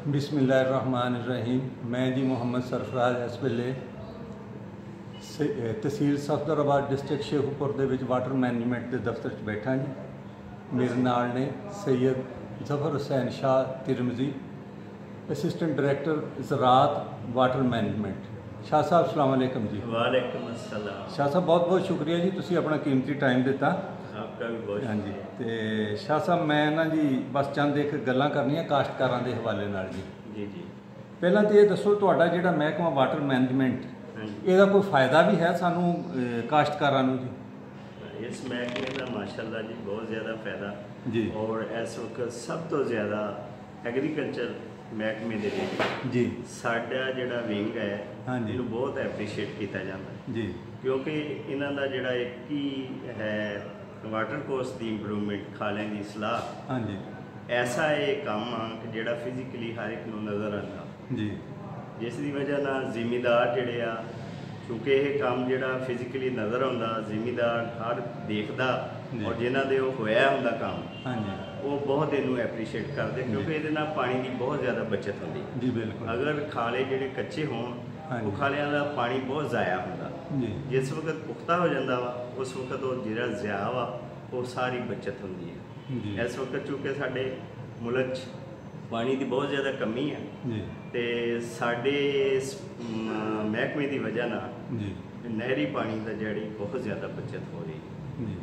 बिस्मिल्लाहिर्रहमानिर्रहीम। मैं जी मोहम्मद सरफराज इस वेले तहसील सफदराबाद डिस्ट्रिक्ट शेखुपुर दे विच वाटर मैनेजमेंट के दफ्तर च बैठा जी। मेरे नाल ने सैयद जफर हुसैन शाह तिरमजी, असिस्टेंट डायरैक्टर ज़राअत वाटर मैनेजमेंट। शाह साहब अस्सलाम वालेकुम जी। वालेकुम अस्सलाम। शाह साहब बहुत बहुत शुक्रिया जी, तुसी अपना कीमती टाइम दिता। आपका भी बहुत हाँ जी। तो शाह साहब मैं ना जी बस चंद एक गल्लां करनियां काश्तकारां दे हवाले नाल जी। जी जी। पहलां तो ये दसो तुहाडा जिहड़ा महकमा वाटर मैनेजमेंट ਇਹਦਾ ਕੋਈ फ़ायदा भी है सानू काश्तकारां नूं जी? इस महकमे का माशाअल्लाह जी बहुत ज़्यादा फ़ायदा जी। और इस वक्त सब तो ज़्यादा एग्रीकल्चर महकमे दे विच जी साडा जिहड़ा विंग है हाँ जी इहनूं बहुत एप्रीशिएट किया जाता है जी, क्योंकि इन्हां दा जिहड़ा एक ही है वाटर कोर्स की इंप्रूवमेंट खालियां की सलाह। हाँ जी ऐसा ये काम आ कि जिहड़ा फिजिकली हर एक नूं नज़र आंदा जी जिस दी वजह नाल जिमीदार जिहड़े आ क्योंकि यह काम जिहड़ा फिजिकली नज़र आउंदा जिमीदार हर देखदा और जिन्हां दे ओह होया हुंदा काम हाँ जी वो बहुत इनू एप्रीशिएट करते क्योंकि ये पानी की बहुत ज़्यादा बचत होती जी बिल्कुल। अगर खाले जिहड़े कच्चे होण हाँ वो जी। खालियां दा पानी बहुत ज़ाया होंदा जी जिस वक्त पुख्ता हो जाता वा उस वक्त वो जिहड़ा ज़िया वा वो सारी बचत होंदी है। जी इस वक्त चूँकि साडे मुल्क च पानी की बहुत ज़्यादा कमी है जी तो साडे इस महकमे की वजह नाल जी नहरी पानी का जड़ी बहुत ज़्यादा बचत हो रही है जी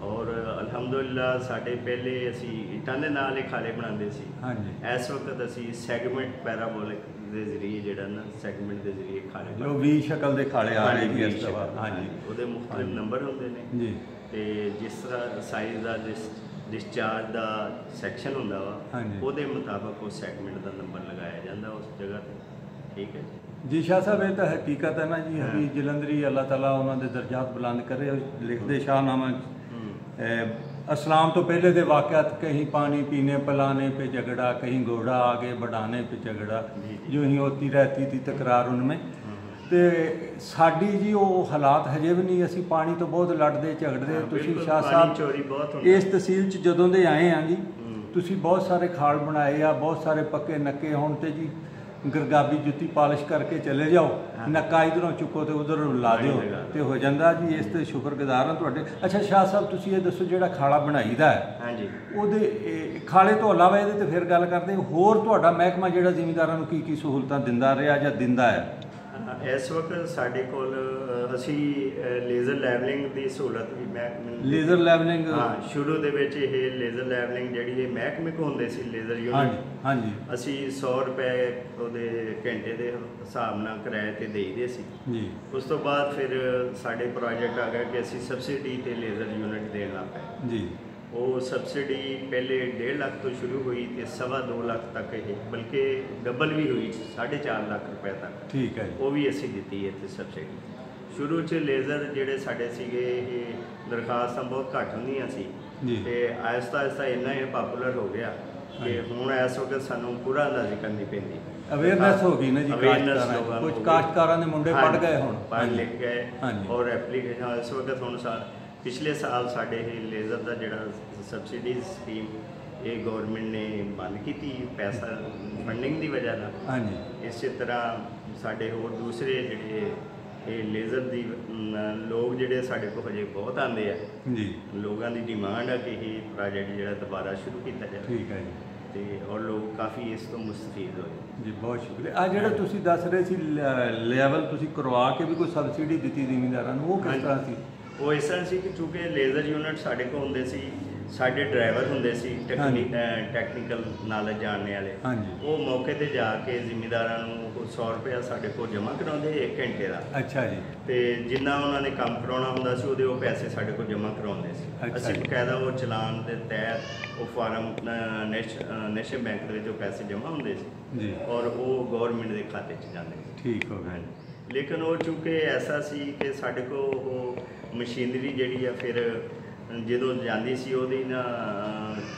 और अलहमदुलिल्लाह साडे पहले असी इटां दे नाल ही खाले बनाते सी। हाँ जी इस वक्त असी सैगमेंट पैराबोलिक के जरिए जिहड़ा ना सैगमेंट के जरिए खाले जो वी शक्ल दे खाले आ रहे जी इस दफा। हाँ जी ਉਹਦੇ मुख्तलिफ नंबर होंगे ने जी तो जिस तरह साइज़ का डिस्चार्ज का सैक्शन होंदा वा हाँ जी। ਉਹਦੇ मुताबिक उस सैगमेंट का नंबर लगाया जाता उस जगह पर। ठीक है जी शाह साहब ये तो हकीकत है ना जी। हबीब जलंधरी अल्लाह ताला उन्होंने दर्जात बुलंद करे लिखते शाहनामा अस्लाम तो पहले के वाक़यात कहीं पानी पीने पिलाने पे झगड़ा कहीं घोड़ा आगे बढ़ाने पे झगड़ा जो ही होती रहती थी तकरार उनमें। तो साड़ी जी वो हालात हजे भी नहीं, असी पानी तो बहुत लड़ते झगड़ते। तुसी शाह साहब चोरी बहुत होंदी इस तहसील च जदों दे आए हैं जी तुसी बहुत सारे खाल बनाए आ, बहुत सारे पक्के नक्के हुण ते जी गरगाबी जुत्ती पालिश करके चले जाओ, नक्का इधरों चुको तो उधर ला दिओ तो हो जाता जी। इस ते शुक्रगुजार हाँ तुहाडे। अच्छा शाह साहब तुसी ये दसो जिहड़ा खाला बनाई दा है हाँ जी ਉਹਦੇ ਖਾਲੇ ਤੋਂ ਇਲਾਵਾ ਇਹਦੇ ਤੇ ਫਿਰ ਗੱਲ ਕਰਦੇ ਹੋਰ ਤੁਹਾਡਾ ਮਹਿਕਮਾ ਜਿਹੜਾ ਜ਼ਿਮੀਂਦਾਰਾਂ ਨੂੰ ਕੀ ਕੀ ਸਹੂਲਤਾਂ ਦਿੰਦਾ ਰਿਹਾ ਜਾਂ ਦਿੰਦਾ ਹੈ? इस वक्त साढ़े कोल असी लेज़र लैवलिंग की सहूलत भी महकमे ਲੇਜ਼ਰ ਲੈਵਲਿੰਗ हाँ शुरू दे विच ये लेज़र लैवलिंग जिहड़ी महकमे को होंदे सी लेज़र हाँ यूनिट जी हाँ जी असी 100 रुपए ਉਹਦੇ ਘੰਟੇ ਦੇ ਹਿਸਾਬ ਨਾਲ ਕਿਰਾਏ ਤੇ ਦੇਈਦੇ ਸੀ। जी ਉਸ ਤੋਂ ਬਾਅਦ ਫਿਰ ਸਾਡੇ ਪ੍ਰੋਜੈਕਟ ਆ ਗਿਆ ਕਿ ਅਸੀਂ ਸਬਸਿਡੀ ਤੇ ਲੇਜ਼ਰ ਯੂਨਿਟ ਦੇਣ ਲੱਗ ਪਏ। जी ਉਹ ਸਬਸਿਡੀ ਪਹਿਲੇ 1.5 ਲੱਖ ਤੋਂ ਸ਼ੁਰੂ ਹੋਈ ਤੇ 2.25 ਲੱਖ ਤੱਕ ਇਹ ਬਲਕਿ ਡਬਲ ਵੀ ਹੋਈ 4.5 ਲੱਖ ਰੁਪਏ ਤੱਕ ठीक है जी ਉਹ ਵੀ ਅਸੀਂ ਦਿੱਤੀ ਇੱਥੇ ਸਬਸਿਡੀ। ਸ਼ੁਰੂ 'ਚ ਲੇਜ਼ਰ ਜਿਹੜੇ ਸਾਡੇ ਸੀਗੇ ਇਹ ਦਰਖਾਸਤਾਂ ਬਹੁਤ ਘੱਟ ਹੁੰਦੀਆਂ ਸੀ जी ਤੇ ਆਹਿਸਤਾ ਆਹਿਸਤਾ ਇੰਨਾ ਇਹ ਪਾਪੂਲਰ ਹੋ ਗਿਆ ਕਿ ਹੁਣ ਇਸ ਵਕਤ ਸਾਨੂੰ ਪੂਰਾ ਅੰਦਾਜ਼ਾ ਕਰਨੀ ਪੈਂਦੀ। ਅਵੇਅਰਨੈਸ ਹੋ ਗਈ ਨਾ ਜੀ Awareness ਕਾਸ਼ਤਕਾਰਾਂ ਲੋਕਾਂ ਦੀ। ਨੂੰ ਕੁਝ ਹੋ ਗਈ। ਕਾਸ਼ਤਕਾਰਾਂ ਦੇ ਮੁੰਡੇ ਪੜ ਗਏ ਹੁਣ ਪੜ੍ਹ ਲਿਖ ਗਏ ਹਾਂਜੀ। ਔਰ ਐਪਲੀਕੇਸ਼ਨ ਇਸ ਵਕਤ ਹੁਣ ਪਿਛਲੇ ਸਾਲ ਸਾਡੇ ਇਹ ਲੇਜ਼ਰ ਦਾ ਜਿਹੜਾ ਸਬਸਿਡੀ ਸਕੀਮ ਇਹ ਗਵਰਨਮੈਂਟ ਨੇ ਬੰਦ ਕੀਤੀ ਪੈਸਾ ਫੰਡਿੰਗ ਦੀ ਵਜ੍ਹਾ ਨਾਲ। हाँ जी ਇਸੇ ਤਰ੍ਹਾਂ ਸਾਡੇ ਹੋਰ ਦੂਸਰੇ ਜਿਹੜੇ ਇਹ ਲੇਜ਼ਰ ਦੀ ਲੋਕ ਜਿਹੜੇ ਸਾਡੇ ਕੋਲ ਹਜੇ ਬਹੁਤ ਆਉਂਦੇ ਆ जी ਲੋਕਾਂ ਦੀ ਡਿਮਾਂਡ ਆ ਕਿ ਇਹ ਪ੍ਰੋਜੈਕਟ ਜਿਹੜਾ ਦੁਬਾਰਾ ਸ਼ੁਰੂ ਕੀਤਾ ਜਾਵੇ ठीक है जी ਤੇ ਔਰ ਲੋਕ ਕਾਫੀ ਇਸ ਤੋਂ ਮੁਸਤਫੀਦ ਹੋਏ। ਜੀ ਬਹੁਤ ਸ਼ੁਕਰੀਆ। ਆ ਜਿਹੜਾ ਤੁਸੀਂ ਦੱਸ ਰਹੇ ਸੀ ਲੈਵਲ ਤੁਸੀਂ ਕਰਵਾ ਕੇ ਵੀ ਕੋਈ ਸਬਸਿਡੀ ਦਿੱਤੀ ਜ਼ਿਮੀਂਦਾਰਾਂ ਨੂੰ, ਉਹ ਕਿਸ ਤਰ੍ਹਾਂ ਸੀ? ਉਹ ਇਸ ਤਰ੍ਹਾਂ ਸੀ ਕਿ ਚੂँਕਿ ਲੇਜ਼ਰ ਯੂਨਿਟ ਸਾਡੇ ਕੋਲ ਹੁੰਦੇ ਸੀ, ਸਾਡੇ ਡਰਾਈਵਰ ਹੁੰਦੇ ਸੀ ਟੈਕਨੀਕਲ ਨਾਲੇਜ ਜਾਣਨੇ ਵਾਲੇ। ਹਾਂਜੀ ਉਹ ਮੌਕੇ ਤੇ ਜਾ ਕੇ ਜ਼ਿਮੀਂਦਾਰਾਂ ਨੂੰ ਉਹ 100 ਰੁਪਇਆ ਸਾਡੇ ਕੋਲ ਜਮ੍ਹਾਂ ਕਰਾਉਂਦੇ 1 ਘੰਟੇ ਦਾ ਅੱਛਾ ਜੀ ਤੇ ਜਿੰਨਾ ਉਹਨਾਂ ਨੇ ਕੰਮ ਕਰਾਉਣਾ ਹੁੰਦਾ ਸੀ ਉਹਦੇ ਉਹ ਪੈਸੇ ਸਾਡੇ ਕੋਲ ਜਮ੍ਹਾਂ ਕਰਾਉਂਦੇ ਸੀ। ਅੱਛਾ ਅਸੀਂ ਜੀ। ਬਕਾਇਦਾ ਉਹ ਚਲਾਨ ਦੇ ਤਹਿਤ ਉਹ ਫਾਰਮ ਨੈਸ਼ਨਲ ਬੈਂਕ ਦੇ ਵਿੱਚ ਉਹ ਪੈਸੇ ਜਮ੍ਹਾਂ ਹੁੰਦੇ ਸੀ ਜੀ ਔਰ ਉਹ ਗਵਰਨਮੈਂਟ ਦੇ ਖਾਤੇ 'ਚ ਜਾਂਦੇ ਸੀ। ਠੀਕ ਹੋ ਗਿਆ। ਲੇਕਿਨ ਉਹ ਚੂँਕਿ ਐਸਾ ਸੀ ਕਿ ਸਾਡੇ ਕੋਲ ਉਹ ਮਸ਼ੀਨਰੀ ਜਿਹੜੀ ਆ ਫਿਰ ਜਦੋਂ ਜਾਂਦੀ ਸੀ ਉਹਦੀ ਨਾ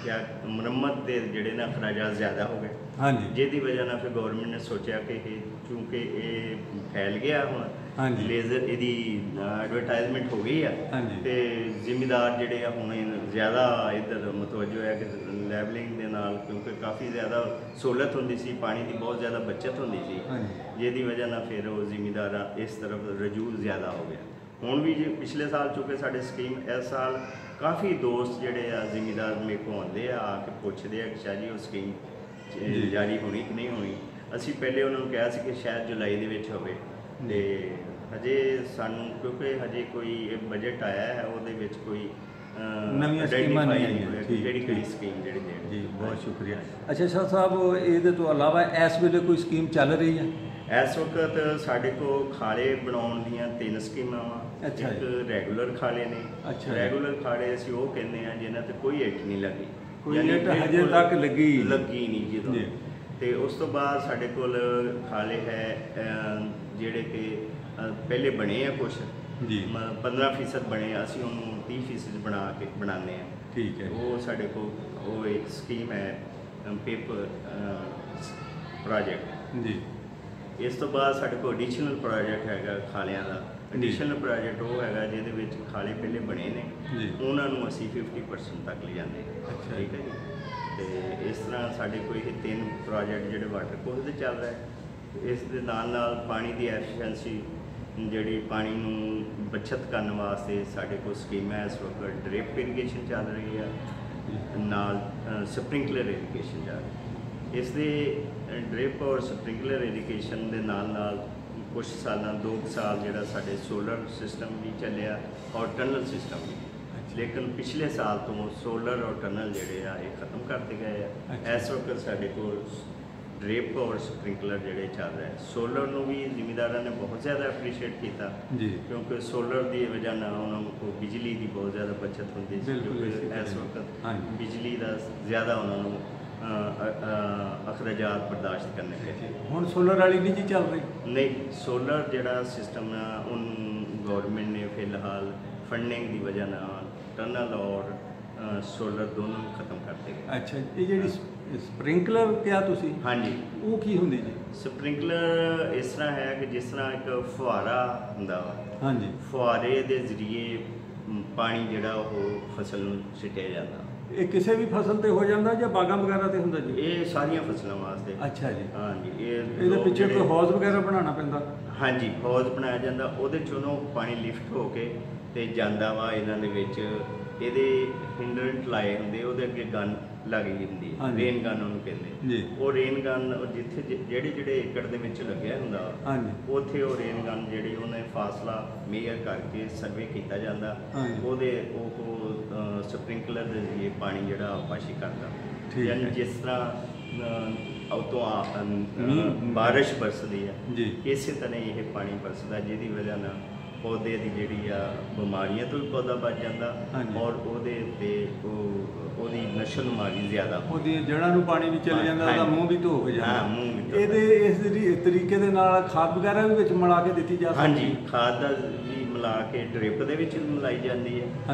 ਕਿਆ ਮੁਰੰਮਤ ਦੇ ਜਿਹੜੇ ਨਾ ਖਰਾਜਾਤ ਜ਼ਿਆਦਾ ਹੋ ਗਏ ਹਾਂਜੀ ਜਿਹਦੀ ਵਜ੍ਹਾ ਨਾਲ ਫਿਰ ਗਵਰਨਮੈਂਟ ਨੇ ਸੋਚਿਆ ਕਿ ਇਹ ਚूंकि ਇਹ ਫੈਲ ਗਿਆ ਹੁਣ ਹਾਂਜੀ ਲੇਜ਼ਰ ਇਹਦੀ ਐਡਵਰਟਾਈਜ਼ਮੈਂਟ ਹੋ ਗਈ ਆ ਹਾਂਜੀ ਤੇ ਜ਼ਿਮੀਦਾਰ ਜਿਹੜੇ ਆ ਹੁਣ ਜ਼ਿਆਦਾ ਇੱਧਰ ਮਤਵੱਜੋ ਹੈ ਕਿ ਲੈਵਲਿੰਗ ਦੇ ਨਾਲ, ਕਿਉਂਕਿ ਕਾਫੀ ਜ਼ਿਆਦਾ ਸਹੂਲਤ ਹੁੰਦੀ ਸੀ, ਪਾਣੀ ਦੀ ਬਹੁਤ ਜ਼ਿਆਦਾ ਬੱਚਤ ਹੁੰਦੀ ਸੀ, ਜਿਹਦੀ ਵਜ੍ਹਾ ਨਾਲ ਫਿਰ ਉਹ ਜ਼ਿਮੀਦਾਰ ਇਸ ਤਰਫ ਰਜੂع ਜ਼ਿਆਦਾ ਹੋ ਗਿਆ। ਹੁਣ ਵੀ ਜੇ ਪਿਛਲੇ ਸਾਲ ਚੁੱਕੇ ਸਾਡੇ ਸਕੀਮ, ਇਸ ਸਾਲ ਕਾਫੀ ਦੋਸਤ ਜਿਹੜੇ ਆ ਜ਼ਿਮੀਦਾਰ ਮੇਰੇ ਕੋਲ ਆਉਂਦੇ ਆ ਕੇ ਪੁੱਛਦੇ ਆ ਕਿ ਸ਼ਾਹ ਜੀ ਉਹ ਸਕੀਮ ਜਾਰੀ ਹੋਣੀ ਕਿ ਨਹੀਂ ਹੋਣੀ। ਅਸੀਂ ਪਹਿਲੇ ਉਹਨਾਂ ਨੂੰ ਕਿਹਾ ਸੀ ਕਿ ਸ਼ਾਇਦ ਜੁਲਾਈ ਦੇ ਵਿੱਚ ਹੋਵੇ, ਤੇ ਹਜੇ ਸਾਨੂੰ ਕਿਉਂਕਿ ਹਜੇ ਕੋਈ ਬਜਟ ਆਇਆ ਹੈ ਉਹਦੇ ਵਿੱਚ ਕੋਈ ਨਵੀਆਂ ਸਕੀਮਾਂ ਨਹੀਂ ਆਈਆਂ, ਕਿਹੜੀ ਸਕੀਮ ਜਿਹੜੀ ਦੇਣ। ਜੀ ਬਹੁਤ ਸ਼ੁਕਰੀਆ। ਅੱਛਾ ਸ਼ਾਹ ਸਾਹਿਬ, ਇਹਦੇ ਤੋਂ ਇਲਾਵਾ ਇਸ ਵੇਲੇ ਕੋਈ ਸਕੀਮ ਚੱਲ ਰਹੀ ਹੈ? ਇਸ ਵਕਤ ਸਾਡੇ ਕੋਲ ਖਾਲੇ ਬਣਾਉਣ ਦੀਆਂ 3 ਸਕੀਮਾਂ ਵਾ। ਇੱਕ ਰੈਗੂਲਰ ਖਾਲੇ ਨੇ। ਰੈਗੂਲਰ ਖਾਲੇ ਅਸੀਂ ਉਹ ਕਹਿੰਦੇ ਆ ਜਿਨ੍ਹਾਂ ਤੇ ਕੋਈ ਇੱਟ ਨਹੀਂ ਲੱਗੀ, ਕੋਈ ਇੱਟ ਹਜੇ ਤੱਕ ਲੱਗੀ ਨਹੀਂ ਜਦੋਂ। ਤੇ ਉਸ ਤੋਂ ਬਾਅਦ ਸਾਡੇ ਕੋਲ ਖਾਲੇ ਹੈ ਜਿਹੜੇ ਕਿ ਪਹਿਲੇ ਬਣੇ ਆ ਕੁਛ ਜੀ 15% ਬਣੇ ਆ, ਅਸੀਂ ਉਹਨੂੰ 30% ਬਣਾਉਂਦੇ ਆ। ਠੀਕ ਹੈ। ਉਹ ਸਾਡੇ ਕੋਲ ਉਹ ਇੱਕ ਸਕੀਮ ਹੈ ਪੇਪਰ ਪ੍ਰੋਜੈਕਟ ਜੀ। ਇਸ ਤੋਂ ਬਾਅਦ ਸਾਡੇ ਕੋਲ ਐਡੀਸ਼ਨਲ ਪ੍ਰੋਜੈਕਟ ਹੈਗਾ ਖਾਲਿਆਂ ਦਾ। ਐਡੀਸ਼ਨਲ ਪ੍ਰੋਜੈਕਟ ਉਹ ਹੈਗਾ ਜਿਹਦੇ ਵਿੱਚ ਖਾਲੇ ਪਹਿਲੇ ਬਣੇ ਨੇ, ਉਹਨਾਂ ਨੂੰ ਅਸੀਂ 50% ਤੱਕ ਲਿਜਾਂਦੇ। ਠੀਕ ਹੈ ਜੀ। ਤੇ ਇਸ ਤਰ੍ਹਾਂ ਸਾਡੇ ਕੋਲ ਇਹ 3 ਪ੍ਰੋਜੈਕਟ ਜਿਹੜੇ ਵਾਟਰ ਕੋਰਸ ਦੇ ਚੱਲ ਰਹੇ। ਇਸ ਦੇ ਨਾਲ ਨਾਲ ਪਾਣੀ ਦੀ ਐਫੀਸ਼ੀਐਂਸੀ, ਜਿਹੜੀ ਪਾਣੀ ਨੂੰ ਬੱਚਤ ਕਰਨ ਵਾਸਤੇ ਸਾਡੇ ਕੋਲ ਸਕੀਮ ਹੈ। ਇਸ ਵਕਤ ਡ੍ਰਿਪ ਇਰੀਗੇਸ਼ਨ ਚੱਲ ਰਹੀ ਹੈ, ਨਾਲ ਸਪ੍ਰਿੰਕਲਰ ਇਰੀਗੇਸ਼ਨ ਚੱਲ ਰਹੀ। ਇਸ ਦੇ ਡ੍ਰਿਪ ਔਰ ਸਪ੍ਰਿੰਕਲਰ ਇਰੀਗੇਸ਼ਨ ਦੇ ਨਾਲ ਨਾਲ ਕੁਛ ਸਾਲਾਂ 2 ਸਾਲ ਜਿਹੜਾ ਸਾਡੇ ਸੋਲਰ ਸਿਸਟਮ ਵੀ ਚੱਲਿਆ ਔਰ ਟਨਲ ਸਿਸਟਮ ਵੀ। ਲੇਕਿਨ ਪਿਛਲੇ ਸਾਲ ਤੋਂ ਸੋਲਰ ਔਰ ਟਨਲ ਜਿਹੜੇ ਆ ਇਹ ਖਤਮ ਕਰਤੇ ਗਏ ਆ। ਇਸ ਵਕਤ ਸਾਡੇ ਕੋਲ ਡ੍ਰਿਪ ਔਰ ਸਪ੍ਰਿੰਕਲਰ ਜਿਹੜੇ ਚੱਲ ਰਹੇ। ਸੋਲਰ ਨੂੰ ਵੀ ਜ਼ਿਮੀਦਾਰਾਂ ਨੇ ਬਹੁਤ ਜ਼ਿਆਦਾ ਐਪਰੀਸ਼ੀਏਟ ਕੀਤਾ ਜੀ, ਕਿਉਂਕਿ ਸੋਲਰ ਦੀ ਵਜ੍ਹਾ ਨਾਲ ਉਹਨਾਂ ਨੂੰ ਬਿਜਲੀ ਦੀ ਬਹੁਤ ਜ਼ਿਆਦਾ ਬੱਚਤ ਹੁੰਦੀ ਸੀ, ਕਿਉਂਕਿ ਇਸ ਵਕਤ ਬਿਜਲੀ ਦਾ ਜ਼ਿਆਦਾ ਉਹਨਾਂ ਨੂੰ ਅਖਰਾਜਾਤ ਬਰਦਾਸ਼ਤ ਕਰਨੇ ਪਏ। ਹੁਣ ਸੋਲਰ ਵਾਲੀ ਨਹੀਂ ਜੀ ਚੱਲ ਰਹੀ? ਨਹੀਂ, ਸੋਲਰ ਜਿਹੜਾ ਸਿਸਟਮ ਆ ਉਹਨੂੰ ਗੌਰਮੈਂਟ ਨੇ ਫਿਲਹਾਲ ਫੰਡਿੰਗ ਦੀ ਵਜ੍ਹਾ ਨਾਲ ਟਨਲ ਔਰ ਸੋਲਰ ਦੋਨੋਂ ਖਤਮ ਕਰਤੇ ਗਏ। ਅੱਛਾ, ਇਹ ਜਿਹੜੀ ਸਪ੍ਰਿੰਕਲਰ ਕਿਹਾ ਤੁਸੀਂ? ਹਾਂਜੀ। ਉਹ ਕੀ ਹੁੰਦੀ ਜੀ? ਸਪ੍ਰਿੰਕਲਰ ਇਸ ਤਰ੍ਹਾਂ ਹੈ ਕਿ ਜਿਸ ਤਰ੍ਹਾਂ ਇੱਕ ਫੁਹਾਰਾ ਹੁੰਦਾ ਵਾ। ਹਾਂਜੀ। ਫੁਹਾਰੇ ਦੇ ਜ਼ਰੀਏ ਪਾਣੀ ਜਿਹੜਾ ਉਹ ਫਸਲ ਨੂੰ ਸਿੱਟਿਆ ਜਾਂਦਾ। ਇਹ ਕਿਸੇ ਵੀ ਫਸਲ ਤੇ ਹੋ ਜਾਂਦਾ ਜਾਂ ਬਾਗਾਂ ਵਗੈਰਾ ਤੇ ਹੁੰਦਾ ਜੀ? ਇਹ ਸਾਰੀਆਂ ਫਸਲਾਂ ਵਾਸਤੇ। ਅੱਛਾ ਜੀ। ਹਾਂਜੀ। ਇਹਦੇ ਪਿੱਛੇ ਕੋਈ ਹੌਜ਼ ਵਗੈਰਾ ਬਣਾਉਣਾ ਪੈਂਦਾ? ਹਾਂਜੀ, ਹੌਜ਼ ਬਣਾਇਆ ਜਾਂਦਾ, ਉਹਦੇ ਚੋਂ ਪਾਣੀ ਲਿਫਟ ਹੋ ਕੇ ਤੇ ਜਾਂਦਾ ਵਾ ਇਹਨਾਂ ਦੇ ਵਿੱਚ। ਇਹਦੇ ਹਿੰਡਰੈਂਟ ਲਾਏ ਹੁੰਦੇ, ਉਹਦੇ ਅੱਗੇ ਗਨ ਲੱਗੀ ਹੁੰਦੀ, ਰੇਨ ਗਨ ਉਹਨੂੰ ਕਹਿੰਦੇ। ਉਹ ਰੇਨ ਗਨ ਜਿੱਥੇ ਜਿਹੜੇ ਏਕੜ ਦੇ ਵਿੱਚ ਲੱਗਿਆ ਹੁੰਦਾ ਉੱਥੇ ਉਹ ਰੇਨ ਗਨ ਜਿਹੜੀ ਉਹਨੇ ਫਾਸਲਾ ਮੇਜਰ ਕਰਕੇ ਸਰਵੇ ਕੀਤਾ ਜਾਂਦਾ, ਉਹਦੇ ਉਹ ਸਪ੍ਰਿੰਕਲਰ ਦੇ ਜ਼ਰੀਏ ਪਾਣੀ ਜਿਹੜਾ ਪਾਸ਼ੀ ਕਰਦਾ। ਯਾਨੀ ਜਿਸ ਤਰ੍ਹਾਂ ਉਤੋਂ ਬਾਰਿਸ਼ ਬਰਸਦੀ ਹੈ, ਇਸੇ ਤਰ੍ਹਾਂ ਇਹ ਪਾਣੀ ਬਰਸਦਾ, ਜਿਹਦੀ ਵਜ੍ਹਾ ਨਾਲ ਪੌਦੇ ਦੀ ਜਿਹੜੀ ਆ ਬਿਮਾਰੀਆਂ ਤੋਂ ਵੀ ਪੌਦਾ ਬਚ ਜਾਂਦਾ ਔਰ ਉਹਦੇ ਉੱਤੇ ਉਹਦੀ ਨਸ਼ਲ ਨੁਮਾਰੀ ਜ਼ਿਆਦਾ, ਉਹਦੀ ਜੜ੍ਹਾਂ ਨੂੰ ਪਾਣੀ ਵੀ ਚਲੇ ਜਾਂਦਾ, ਉਹਦਾ ਮੂੰਹ ਵੀ ਧੋ ਜਾਂਦਾ। ਇਹਦੇ ਇਸ ਤਰੀਕੇ ਦੇ ਨਾਲ ਖਾਦ ਵਗੈਰਾ ਵੀ ਵਿੱਚ ਮਿਲਾ ਕੇ ਦਿੱਤੀ ਜਾ ਸਕਦੀ? ਹਾਂਜੀ, ਖਾਦ ਦਾ ਵੀ ਮਿਲਾ ਕੇ ਡ੍ਰਿਪ ਦੇ ਵਿੱਚ ਮਿਲਾਈ ਜਾਂਦੀ ਹੈ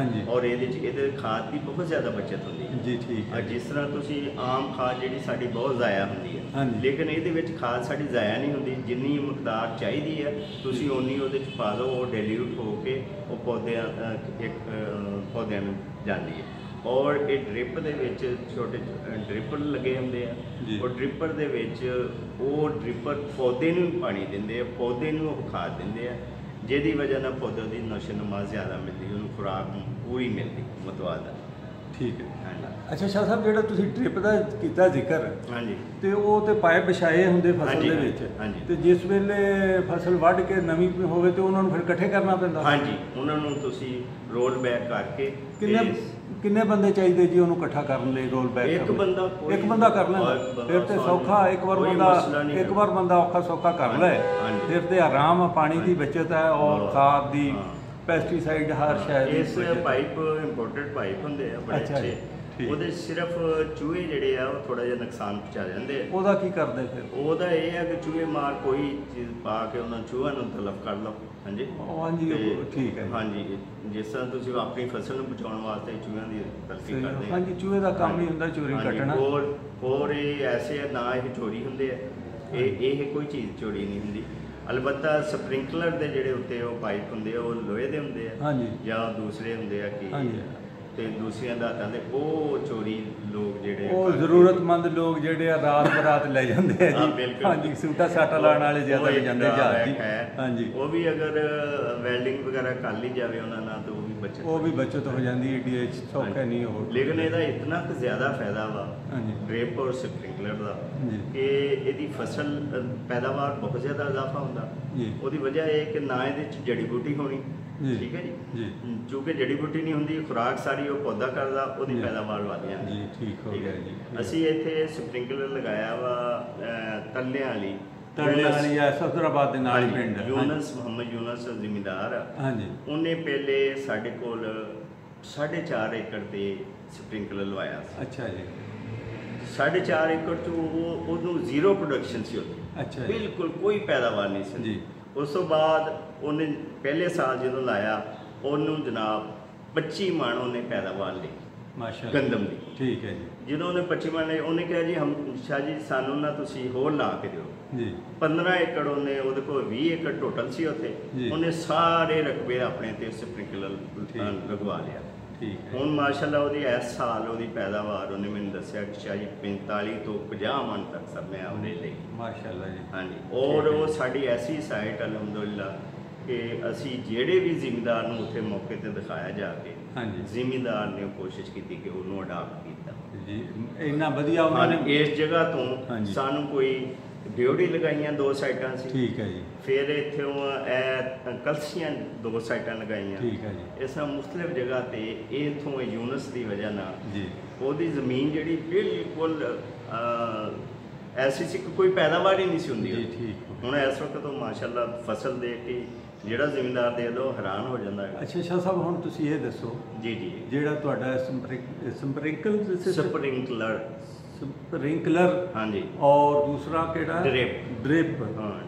ਔਰ ਇਹਦੇ ਖਾਦ ਦੀ ਬਹੁਤ ਜ਼ਿਆਦਾ ਬਚਤ ਹੁੰਦੀ ਹੈ ਜੀ। ਠੀਕ ਹੈ। ਜਿਸ ਤਰ੍ਹਾਂ ਤੁਸੀਂ ਆਮ ਖਾਦ ਜਿਹੜੀ ਸਾਡੀ ਬਹੁਤ ਜ਼ਾਇਆ ਹੁੰਦੀ ਹੈ, ਲੇਕਿਨ ਇਹਦੇ ਵਿੱਚ ਖਾਦ ਸਾਡੀ ਜ਼ਾਇਆ ਨਹੀਂ ਹੁੰਦੀ। ਜਿੰਨੀ ਮਿਕਦਾਰ ਚਾਹੀਦੀ ਹੈ ਤੁਸੀਂ ਓਨੀ ਉਹਦੇ 'ਚ ਪਾ ਦਿਓ, ਉਹ ਡਿਲੂਟ ਹੋ ਕੇ ਉਹ ਪੌਦਿਆਂ ਨੂੰ ਜਾਂਦੀ ਹੈ। ਔਰ ਇਹ ਡ੍ਰਿਪ ਦੇ ਵਿੱਚ ਛੋਟੇ ਡ੍ਰਿਪਰ ਲੱਗੇ ਹੁੰਦੇ ਆ, ਉਹ ਡ੍ਰਿਪਰ ਦੇ ਵਿੱਚ ਉਹ ਡ੍ਰਿਪਰ ਪੌਦੇ ਨੂੰ ਪਾਣੀ ਦਿੰਦੇ ਆ, ਪੌਦੇ ਨੂੰ ਉਹ ਖਾਦ ਦਿੰਦੇ ਆ, ਜਿਹਦੀ ਵਜ੍ਹਾ ਨਾਲ ਪੌਦੇ ਦੀ ਨਸ਼ੋ-ਨੁਮਾ ਜ਼ਿਆਦਾ ਮਿਲਦੀ, ਉਹਨੂੰ ਖੁਰਾਕ ਪੂਰੀ ਮਿਲਦੀ ਮਤਵਾਦਾ। ਠੀਕ ਹੈ। ਅੱਛਾ ਸ਼ਾਹ ਸਾਹਿਬ, ਜਿਹੜਾ ਤੁਸੀਂ ਡ੍ਰਿਪ ਦਾ ਕੀਤਾ ਜ਼ਿਕਰ, ਹਾਂਜੀ, ਤੇ ਉਹ ਤੇ ਪਾਈਪ ਵਿਛਾਏ ਹੁੰਦੇ ਫਸਲ ਦੇ ਵਿੱਚ, ਤੇ ਜਿਸ ਵੇਲੇ ਫਸਲ ਵੱਢ ਕੇ ਨਵੀਂ ਹੋਵੇ ਤੇ ਉਹਨਾਂ ਨੂੰ ਫਿਰ ਇਕੱਠੇ ਕਰਨਾ ਪੈਂਦਾ? ਹਾਂਜੀ, ਉਹਨਾਂ ਨੂੰ ਤੁਸੀਂ ਰੋਲ ਬੈਕ ਕਰਕੇ। ਕਿੰਨੇ ਬੰਦੇ ਚਾਹੀਦੇ ਜੀ ਉਹਨੂੰ ਇਕੱਠਾ ਕਰਨ ਲਈ? ਰੋਲ ਬੈਕ ਇੱਕ ਬੰਦਾ ਕਰ ਲੈਂਦਾ ਫਿਰ ਤੇ ਸੌਖਾ। ਇੱਕ ਵਾਰ ਬੰਦਾ ਔਖਾ ਸੌਖਾ ਕਰ ਲੈ ਫਿਰ ਤੇ ਆਰਾਮ, ਪਾਣੀ ਦੀ ਬਚਤ ਹੈ ਔਰ ਖਾਦ ਦੀ, ਪੈਸਟੀਸਾਈਡ, ਹਰ ਸ਼ਾਇਦ। ਇਸ ਪਾਈਪ ਇੰਪੋਰਟਡ ਪਾਈਪ ਹੁੰਦੇ ਆ ਬੜੇ ਅੱਛੇ, ਉਹਦੇ ਸਿਰਫ ਚੂਹੇ ਜਿਹੜੇ ਆ ਉਹ ਥੋੜਾ ਜਿਹਾ ਨੁਕਸਾਨ ਪਹੁੰਚਾ ਜਾਂਦੇ ਆ। ਉਹਦਾ ਕੀ ਕਰਦੇ ਫਿਰ? ਉਹਦਾ ਇਹ ਹੈ ਕਿ ਚੂਹੇ ਮਾਰ ਕੋਈ ਚੀਜ਼ ਪਾ ਕੇ ਉਹਨਾਂ ਚੂਹਿਆਂ ਨੂੰ ਤਲਫ ਕਰ ਲਓ। ਹਾਂਜੀ ਹਾਂਜੀ ਠੀਕ ਹੈ। ਹਾਂਜੀ ਜਿਸ ਤਰ੍ਹਾਂ ਤੁਸੀਂ ਆਪਣੀ ਫਸਲ ਨੂੰ ਬਚਾਉਣ ਵਾਸਤੇ ਚੂਹਿਆਂ ਦੀ ਤਲਫੀ ਕਰਦੇ। ਹਾਂਜੀ ਚੂਹੇ ਦਾ ਕੰਮ ਹੀ ਹੁੰਦਾ ਚੋਰੀ ਕੱਟਣਾ। ਹੋਰ ਇਹ ਐਸੇ ਨਾ ਇਹ ਚੋਰੀ ਹੁੰਦੇ ਆ, ਇਹ ਕੋਈ ਚੀਜ਼ ਚੋਰੀ ਨਹੀਂ ਹੁੰਦੀ। ਅਲਬੱਤਾ ਸਪ੍ਰਿੰਕਲਰ ਦੇ ਜਿਹੜੇ ਉੱਤੇ ਉਹ ਪਾਈਪ ਹੁੰਦੇ ਆ ਉਹ ਲੋਹੇ ਦੇ ਹੁੰਦੇ ਆ। ਹਾਂਜੀ ਜਾਂ ਦੂਸਰੇ ਹੁੰਦੇ ਆ ਕਿ ਤੇ ਦੂਸਰੀਆਂ ਧਾਤਾਂ ਦੇ ਉਹ ਚੋਰੀ ਲੋਕ ਜਿਹੜੇ ਉਹ ਜ਼ਰੂਰਤਮੰਦ ਲੋਕ ਜਿਹੜੇ ਆ ਰਾਤ ਬਰਾਤ ਲੈ ਜਾਂਦੇ ਆ ਜੀ। ਹਾਂਜੀ ਸੂਟਾ ਸਾਟਾ ਲਾਉਣ ਵਾਲੇ ਜ਼ਿਆਦਾ ਲੈ ਜਾਂਦੇ ਜਹਾਜ਼ ਜੀ। ਹਾਂਜੀ ਉਹ ਵੀ ਅਗਰ ਵੈਲਡਿੰਗ ਵਗੈरह ਕਰ ਲਈ ਜਾਵੇ ਉਹਨਾਂ ਨਾਲ ਤਾਂ ਉਹ ਵੀ ਬਚਤ ਹੋ ਜਾਂਦੀ ਏਡੀ ਸੌਖਾ ਨਹੀਂ ਉਹ। ਲੇਕਿਨ ਇਹਦਾ ਇਤਨਾ ਕੁ ਜ਼ਿਆਦਾ ਫਾਇਦਾ ਵਾ ਡ੍ਰਿਪ ਔਰ ਸਪ੍ਰਿੰਕਲਰ ਦਾ ਕਿ ਇਹਦੀ ਫਸਲ ਪੈਦਾਵਾਰ ਬਹੁਤ ਜ਼ਿਆਦਾ ਇਜ਼ਾਫਾ ਹੁੰਦਾ। ਉਹਦੀ ਵਜ੍ਹਾ ਇਹ ਕਿ ਨਾ ਇਹਦੇ 'ਚ ਜੜੀ ਬੂਟੀ ਹੋਣੀ। ਠੀਕ ਹੈ ਜੀ। ਕਿਉਂਕਿ ਜੜੀ ਬੂਟੀ ਨਹੀਂ ਹੁੰਦੀ, ਖੁਰਾਕ ਸਾਰੀ ਉਹ ਪੌਦਾ ਕਰਦਾ, ਉਹਦੀ ਪੈਦਾਵਾਰ ਵਧ ਜਾਂਦੀ। ਠੀਕ ਹੋ ਗਿਆ ਜੀ। ਅਸੀਂ ਇੱਥੇ ਸਪ੍ਰਿੰਕਲਰ ਲਗਾਇਆ ਵਾ ਤੱਲਿਆਂ ਵਾਲੀ ਸਫਦਰਾਬਾਦ ਦੇ ਨਾਲ ਹੀ ਪਿੰਡ ਯੂਨਸ ਮੁਹੰਮਦ ਯੂਨਸ ਜ਼ਿਮੀਂਦਾਰ ਆ। ਹਾਂਜੀ ਉਹਨੇ ਪਹਿਲੇ ਸਾਡੇ ਕੋਲ 4.5 ਏਕੜ ਤੇ ਸਪ੍ਰਿੰਕਲਰ ਲਵਾਇਆ ਸੀ। ਅੱਛਾ ਜੀ। 4.5 ਏਕੜ ਚ ਉਹਨੂੰ ਜ਼ੀਰੋ ਪ੍ਰੋਡਕਸ਼ਨ ਸੀ ਉਹਦੀ। ਅੱਛਾ ਬਿਲਕੁਲ ਕੋਈ ਪੈਦਾਵਾਰ ਨਹੀਂ ਸੀ ਜੀ। ਉਸ ਤੋਂ ਬਾਅਦ ਉਹਨੇ ਪਹਿਲੇ ਸਾਲ ਜਦੋਂ ਲਾਇਆ ਉਹਨੂੰ ਜਨਾਬ 25 ਮਣ ਉਹਨੇ ਪੈਦਾਵਾਰ ਲਈ ਮਾਸ਼ਾਅੱਲਾ ਗੰਦਮ ਦੀ। ਠੀਕ ਹੈ ਜੀ। ਜਦੋਂ ਉਹਨੇ 25 ਮਣ ਲਈ ਉਹਨੇ ਕਿਹਾ ਜੀ ਸ਼ਾਹ ਜੀ ਸਾਨੂੰ ਨਾ ਤੁਸੀਂ ਹੋਰ ਲਾ ਕੇ ਦਿਓ ਜੀ। 15 ਏਕੜ ਉਹਨੇ ਉਹਦੇ ਕੋਲ 20 ਏਕੜ ਟੋਟਲ ਸੀ ਉੱਥੇ। ਉਹਨੇ ਸਾਰੇ ਰਕਬੇ ਆਪਣੇ ਤੇ ਸਪ੍ਰਿੰਕਲਰ ਲਗਵਾ ਲਿਆ। ਹੁਣ ਮਾਸ਼ਾਅੱਲਾ ਉਹਦੀ ਇਸ ਸਾਲ ਉਹਦੀ ਪੈਦਾਵਾਰ ਉਹਨੇ ਮੈਨੂੰ ਦੱਸਿਆ ਕਿ ਸ਼ਾਇਦ 45 ਤੋਂ 50 ਮਣ ਤੱਕ ਸਭ ਮੈਂ ਉਹਨੇ ਲਈ ਮਾਸ਼ਾਅੱਲਾ ਜੀ। ਹਾਂਜੀ ਔਰ ਉਹ ਸਾਡੀ ਐਸੀ ਸਾਈਟ ਅਲਹਮਦੁਲਿਲਾ ਕਿ ਅਸੀਂ ਜਿਹੜੇ ਵੀ ਜ਼ਿਮੀਂਦਾਰ ਨੂੰ ਉੱਥੇ ਮੌਕੇ ਤੇ ਦਿਖਾਇਆ ਜਾ ਕੇ ਜ਼ਿਮੀਂਦਾਰ ਨੇ ਕੋਸ਼ਿਸ਼ ਕੀਤੀ ਕਿ ਉਹਨੂੰ ਅਡਾਪਟ ਕੀਤਾ ਜੀ। ਇੰਨਾ ਵਧੀਆ ਉਹਨਾਂ ਨੇ ਇਸ ਜਗ੍ਹਾ ਤੋਂ ਸਾਨੂੰ ਕੋਈ ਡਿਊਟੀ ਲਗਾਈਆਂ 2 ਸਾਈਟਾਂ ਸੀ। ਠੀਕ ਹੈ ਜੀ। ਫਿਰ ਇੱਥੋਂ ਇਹ ਕਲਸੀਆਂ 2 ਸਾਈਟਾਂ ਲਗਾਈਆਂ। ਠੀਕ ਹੈ ਜੀ। ਇਸ ਤਰ੍ਹਾਂ ਮੁਖਤਲਿਫ ਜਗ੍ਹਾ ਤੇ ਇੱਥੋਂ ਯੂਨਸ ਦੀ ਵਜ੍ਹਾ ਨਾਲ ਜੀ ਉਹਦੀ ਜ਼ਮੀਨ ਜਿਹੜੀ ਬਿਲਕੁਲ ਐਸੀ ਸੀ ਕਿ ਕੋਈ ਪੈਦਾਵਾਰ ਹੀ ਨਹੀਂ ਸੀ ਹੁੰਦੀ। ਜੀ ਠੀਕ। ਹੁਣ ਇਸ ਵਕਤ ਤੋਂ ਮਾਸ਼ਾਅੱਲਾ ਫਸਲ ਦੇਖ ਕੇ ਜਿਹੜਾ ਜ਼ਿਮੀਂਦਾਰ ਦੇ ਦੋ ਹੈਰਾਨ ਹੋ ਜਾਂਦਾ ਹੈ। ਅੱਛਾ ਸ਼ਾਹ ਸਾਹਿਬ ਹੁਣ ਤੁਸੀਂ ਇਹ ਦੱਸੋ ਜੀ ਜੀ ਜਿਹੜਾ ਤੁਹਾਡਾ ਸਪ੍ਰਿੰਕਲਰ ਹਾਂਜੀ ਔਰ ਦੂਸਰਾ ਕਿਹੜਾ ਡ੍ਰਿਪ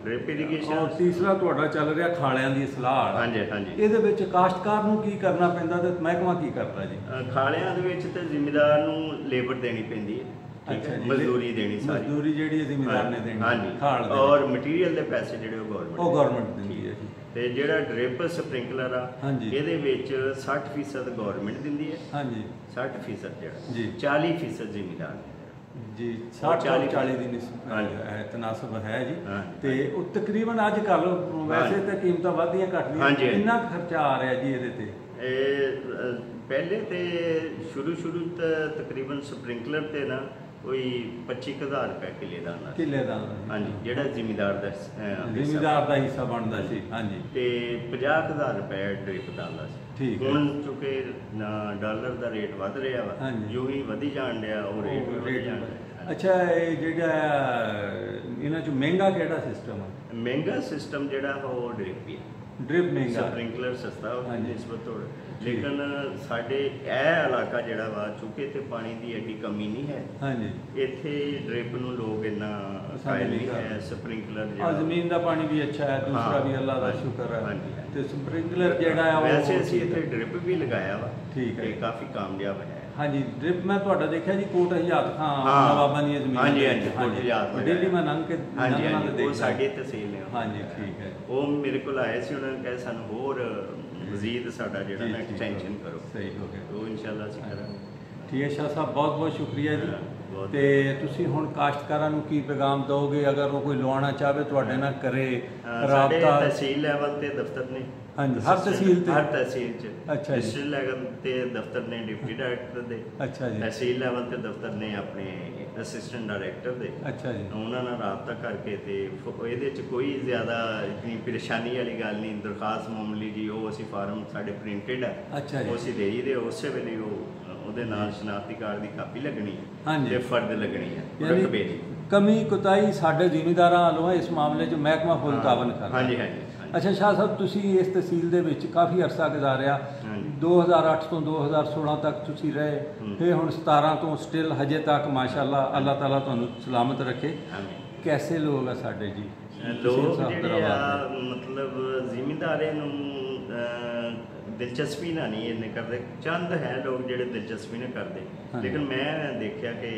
ਡ੍ਰਿਪ ਇਰੀਗੇਸ਼ਨ ਔਰ ਤੀਸਰਾ ਤੁਹਾਡਾ ਚੱਲ ਰਿਹਾ ਖਾਲਿਆਂ ਦੀ ਸਲਾਹ। ਹਾਂਜੀ ਹਾਂਜੀ। ਇਹਦੇ ਵਿੱਚ ਕਾਸ਼ਤਕਾਰ ਨੂੰ ਕੀ ਕਰਨਾ ਪੈਂਦਾ ਤੇ ਮਹਿਕਮਾ ਕੀ ਕਰਦਾ ਜੀ? ਖਾਲਿਆਂ ਦੇ ਵਿੱਚ ਤੇ ਜ਼ਿਮੀਂਦਾਰ ਨੂੰ ਲੇਬਰ ਦੇਣੀ ਪੈਂਦੀ ਹੈ। ਮਜ਼ਦੂਰੀ ਦੇਣੀ ਸਾਰੀ ਮਜ਼ਦੂਰੀ ਜਿਹੜੀ ਜ਼ਿਮੀਂਦਾਰ ਨੇ ਦੇਣੀ। ਹਾਂਜੀ ਔਰ ਮਟੀਰੀਅਲ ਦੇ ਪੈਸੇ ਜਿਹੜੇ ਉਹ ਗਵਰਨਮੈਂਟ ਦਿੰਦੀ ਹੈ ਜੀ। ਤੇ ਜਿਹੜਾ ਡ੍ਰਿਪ ਸਪ੍ਰਿੰਕਲਰ ਆ ਇਹਦੇ ਵਿੱਚ 60% ਗਵਰਨਮੈਂਟ ਦਿੰਦੀ ਹੈ। ਹਾਂਜੀ 60% ਜਿਹੜਾ ਜੀ 40% ਜ਼ਿਮੀਂਦਾਰ ਜੀ 60-40 ਦੀ ਤਨਾਸਬ ਹੈ ਜੀ। ਤੇ ਉਹ ਤਕਰੀਬਨ ਅੱਜ ਕੱਲ ਵੈਸੇ ਤਾਂ ਕੀਮਤਾਂ ਵੱਧਦੀਆਂ ਘਟਦੀਆਂ ਕਿੰਨਾ ਖਰਚਾ ਆ ਰਿਹਾ ਜੀ ਇਹਦੇ ਤੇ? ਇਹ ਪਹਿਲੇ ਤੇ ਸ਼ੁਰੂ ਤਕਰੀਬਨ ਸਪ੍ਰਿੰਕਲਰ ਤੇ ਨਾ ਕੋਈ 25,000 ਰੁਪਏ ਕਿੱਲੇ ਦਾ ਹਾਂਜੀ ਜਿਹੜਾ ਜ਼ਿਮੀਂਦਾਰ ਦਾ ਹਿੱਸਾ ਬਣਦਾ ਸੀ। ਹਾਂਜੀ ਤੇ 50,000 ਰੁਪਏ ਡ੍ਰਿਪ ਦਾ ਆਉਂਦਾ ਸੀ। ਠੀਕ ਹੁਣ ਚੁੱਕੇ ਡਾਲਰ ਦਾ ਰੇਟ ਵੱਧ ਰਿਹਾ ਵਾ ਜੋ ਹੀ ਵਧੀ ਜਾਣ ਡਿਆ ਉਹ ਰੇਟ ਵਧੀ ਜਾਣ ਡਿਆ। ਅੱਛਾ ਇਹ ਜਿਹੜਾ ਇਹਨਾਂ 'ਚ ਮਹਿੰਗਾ ਕਿਹੜਾ ਸਿਸਟਮ ਹੈ? ਮਹਿੰਗਾ ਸਿਸਟਮ ਜਿਹੜਾ ਉਹ ਡ੍ਰਿਪ ਹੀ ਹੈ। ਡ੍ਰਿਪ ਮਹਿੰਗਾ ਸਪ੍ਰਿੰਕਲਰ ਸਸਤਾ ਉਹ ਨਿਸਬਤ ਥੋੜਾ। ਲੇਕਿਨ ਸਾਡੇ ਇਹ ਇਲਾਕਾ ਜਿਹੜਾ ਵਾ ਚੁੱਕੇ ਤੇ ਪਾਣੀ ਦੀ ਐਡੀ ਕਮੀ ਨਹੀਂ ਹੈ। ਹਾਂਜੀ ਇੱਥੇ ਡ੍ਰਿਪ ਨੂੰ ਲੋਕ ਇੰਨਾ ਕਾਇਲ ਨਹੀਂ ਹੈ। ਸਪ੍ਰਿੰਕਲਰ ਜਿਹੜਾ ਜ਼ਮੀਨ ਦਾ ਪਾਣੀ ਵੀ ਅੱਛਾ ਹੈ, ਦੂਸਰਾ ਵੀ ਅੱਲਾ ਦਾ ਸ਼ੁਕਰ ਹੈ। ਤੇ ਸਪ੍ਰਿੰਕਲਰ ਜਿਹੜਾ ਹੈ ਵੈਸੇ ਅਸੀਂ ਇੱਥੇ ਡ੍ਰਿਪ ਵੀ ਲਗਾਇਆ ਵਾ। ਠੀਕ ਹੈ ਕਾਫੀ ਕਾਮਯਾਬ ਹੈ। ਹਾਂਜੀ ਡ੍ਰਿਪ ਮੈਂ ਤੁਹਾਡਾ ਦੇਖਿਆ ਜੀ ਕੋਟ ਹਜ਼ਾਤ ਖਾਂ ਨਵਾਬਾਂ ਦੀ ਜ਼ਮੀਨ। ਹਾਂਜੀ ਕੋਟ ਹਜ਼ਾਤ ਦਿੱਲੀ ਮੈਂ ਲੰਘ ਕੇ ਉਹ ਸਾਡੀ ਤਹਿਸੀਲ ਨੇ। ਹਾਂਜੀ ਠੀਕ ਹੈ। ਉਹ ਮੇਰੇ ਕੋਲ ਆਏ ਸੀ, ਉਹਨਾਂ ਨੇ ਕਿਹਾ ਸਾਨੂੰ ਹੋਰ ਮਜ਼ੀਦ ਸਾਡਾ ਜਿਹੜਾ ਨਾ ਐਕਸਟੈਂਸ਼ਨ ਕਰੋ। ਸਹੀ ਹੋ ਗਿਆ। ਉਹ ਇਨਸ਼ਾਅੱਲਾ ਅਸੀਂ ਕਰਾਂਗੇ। ਠੀਕ ਹੈ ਸ਼ਾਹ ਸਾਹਿਬ ਬਹੁਤ ਬਹੁਤ ਸ਼ੁਕਰੀਆ ਜੀ। ਤੇ ਤੁਸੀਂ ਹੁਣ ਕਾਸ਼ਤਕਾਰਾਂ ਨੂੰ ਕੀ ਪੈਗਾਮ ਦਿਓਗੇ ਅਗਰ ਉਹ ਕੋਈ ਲਵਾਉਣਾ ਚਾਹਵੇ ਤੁਹਾਡੇ ਨਾਲ ਕਰੇ ਰਾਬਤਾ? ਤਹਿਸੀਲ ਲੈਵਲ ਤੇ ਦਫ਼ਤਰ ਨੇ। ਹਾਂਜੀ ਹਰ ਤਹਿਸੀਲ ਤੇ? ਹਰ ਤਹਿਸੀਲ 'ਚ। ਅੱਛਾ ਜੀ। ਡਿਸਟ੍ਰਿਕਟ ਲੈਵਲ ਤੇ ਦਫ਼ਤਰ ਨੇ ਡਿਪਟੀ ਡਾਇਰੈਕਟਰ ਦੇ। ਅੱਛਾ ਜੀ। ਤਹਿਸੀਲ ਲੈਵਲ ਤੇ ਦਫ਼ਤਰ ਨੇ ਆਪਣੇ ਅਸਿਸਟੈਂਟ ਡਾਇਰੈਕਟਰ ਦੇ। ਅੱਛਾ ਜੀ। ਉਹਨਾਂ ਨਾਲ ਰਾਬਤਾ ਕਰਕੇ ਤੇ ਇਹਦੇ 'ਚ ਕੋਈ ਜ਼ਿਆਦਾ ਇਤਨੀ ਪਰੇਸ਼ਾਨੀ ਵਾਲੀ ਗੱਲ ਨਹੀਂ। ਦਰਖਾਸਤ ਮਾਮੂਲੀ ਜੀ ਉਹ ਅਸੀਂ ਫਾਰਮ ਸਾਡੇ ਪ੍ਰਿੰਟਡ ਹੈ। ਅੱਛਾ ਜੀ। ਉਹ ਅਸੀਂ ਦੇਈ ਦੇ ਉਸੇ ਵੇਲੇ ਉਹਦੇ ਨਾਲ ਸ਼ਨਾਖਤੀ ਕਾਰਡ ਦੀ ਕਾਪੀ ਲੱਗਣੀ ਹੈ ਤੇ ਫਰਦ ਲੱਗਣੀ ਹੈ ਰਕਬੇ ਦੀ। ਕਮੀ ਕੁਤਾਈ ਸਾਡੇ ਜ਼ਿਮੀਂਦਾਰਾਂ ਵੱਲੋਂ ਇਸ ਮਾਮਲੇ 'ਚ ਮਹਿਕਮਾ ਫੁੱਲ ਤਾਵਨ ਕਰਦਾ। ਹਾਂਜੀ ਹਾਂਜੀ। ਅੱਛਾ ਸ਼ਾਹ ਸਾਹਿਬ, ਤੁਸੀਂ ਇਸ ਤਹਿਸੀਲ ਦੇ ਵਿੱਚ ਕਾਫੀ ਅਰਸਾ ਗੁਜ਼ਾਰਿਆ, 2008 ਤੋਂ 2016 ਤੱਕ ਤੁਸੀਂ ਰਹੇ, ਫਿਰ ਹੁਣ 17 ਤੋਂ ਸਟਿਲ ਹਜੇ ਤੱਕ ਮਾਸ਼ਾਅੱਲਾ, ਅੱਲਾਹ ਤਾਲਾ ਤੁਹਾਨੂੰ ਸਲਾਮਤ ਰੱਖੇ। ਕੈਸੇ ਲੋਕ ਆ ਸਾਡੇ ਜੀ ਲੋਕ ਜਿਹੜੇ ਆ, ਮਤਲਬ ਜ਼ਿਮੀਂਦਾਰੇ ਨੂੰ ਦਿਲਚਸਪੀ ਨਾਲ ਨਹੀਂ ਇੰਨੇ ਕਰਦੇ, ਚੰਦ ਹੈ ਲੋਕ ਜਿਹੜੇ ਦਿਲਚਸਪੀ ਨਾਲ ਕਰਦੇ, ਲੇਕਿਨ ਮੈਂ ਦੇਖਿਆ ਕਿ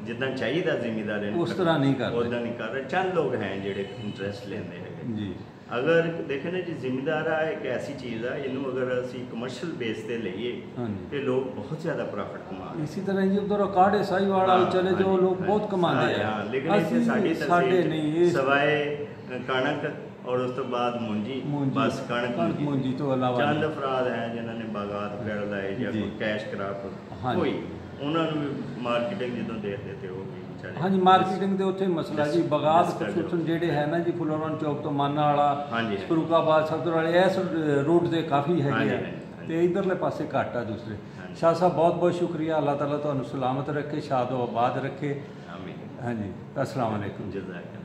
ਜਿੱਦਾਂ ਚਾਹੀਦਾ ਜ਼ਿਮੀਂਦਾਰੇ ਨੂੰ ਉਸ ਤਰ੍ਹਾਂ ਨਹੀਂ ਕਰਦੇ, ਉੱਦਾਂ ਨਹੀਂ ਕਰ ਰਹੇ। ਚੰਦ ਲੋਕ ਹੈ ਜਿਹੜੇ ਇੰਟਰਸਟ ਲੈਂਦੇ ਹੈਗੇ ਜੀ। ਅਗਰ ਦੇਖੇ ਨਾ ਜੀ, ਜ਼ਿਮੀਂਦਾਰ ਆ ਇੱਕ ਐਸੀ ਚੀਜ਼ ਆ, ਇਹਨੂੰ ਅਗਰ ਅਸੀਂ ਕਮਰਸ਼ੀਅਲ ਬੇਸ ਤੇ ਲਈਏ ਤੇ ਲੋਕ ਬਹੁਤ ਜ਼ਿਆਦਾ ਪ੍ਰੋਫਿਟ ਕਮਾਉਂਦੇ। ਇਸੇ ਤਰ੍ਹਾਂ ਜੀ ਉਧਰ ਕਾੜੇ ਸਾਹੀਵਾਲ ਚਲੇ ਜਾਓ, ਲੋਕ ਬਹੁਤ ਕਮਾਉਂਦੇ ਆ, ਲੇਕਿਨ ਇੱਥੇ ਸਾਡੇ ਨਹੀਂ, ਸਵਾਏ ਕਣਕ ਔਰ ਉਸ ਤੋਂ ਬਾਅਦ ਮੂੰਜੀ, ਬਸ ਕਣਕ ਮੂੰਜੀ ਤੋਂ ਇਲਾਵਾ ਚੰਦ ਅਫਰਾਦ ਹੈ ਜਿਨ੍ਹਾਂ ਨੇ ਬਾਗਾਤ ਪੇੜ ਲਾਏ ਜਾਂ ਕੋਈ ਕੈਸ਼ ਕਰਾਪ ਹੋਈ, ਉਹਨਾਂ ਨੂੰ ਵੀ ਮਾਰਕੀਟਿੰਗ ਜਦੋਂ ਦੇਖਦੇ ਤੇ ਉਹ ਵੀ ਵਿਚਾਰੇ। ਹਾਂਜੀ, ਮਾਰਕੀਟਿੰਗ ਦੇ ਉੱਥੇ ਮਸਲਾ ਜੀ, ਬਾਗਾਤ ਖਸੂਸਨ ਜਿਹੜੇ ਹੈ ਨਾ ਜੀ, ਫੁਲਵਾਨ ਚੌਕ ਤੋਂ ਮਾਨਾ ਵਾਲਾ, ਫਰੂਕਾਬਾਦ, ਸਫਦਰ ਵਾਲੇ, ਇਸ ਰੂਟ ਦੇ ਕਾਫੀ ਹੈਗੇ ਆ, ਤੇ ਇਧਰਲੇ ਪਾਸੇ ਘੱਟ ਆ ਦੂਸਰੇ। ਸ਼ਾਹ ਸਾਹਿਬ ਬਹੁਤ ਬਹੁਤ ਸ਼ੁਕਰੀਆ, ਅੱਲਾਹ ਤਾਲਾ ਤੁਹਾਨੂੰ ਸਲਾਮਤ ਰੱਖੇ, ਸ਼ਾਦ ਓ ਆਬਾਦ ਰੱਖੇ। ਆਮੀਨ। ਹਾਂਜੀ, अस्सलाम वालेकुम। जज़ाक।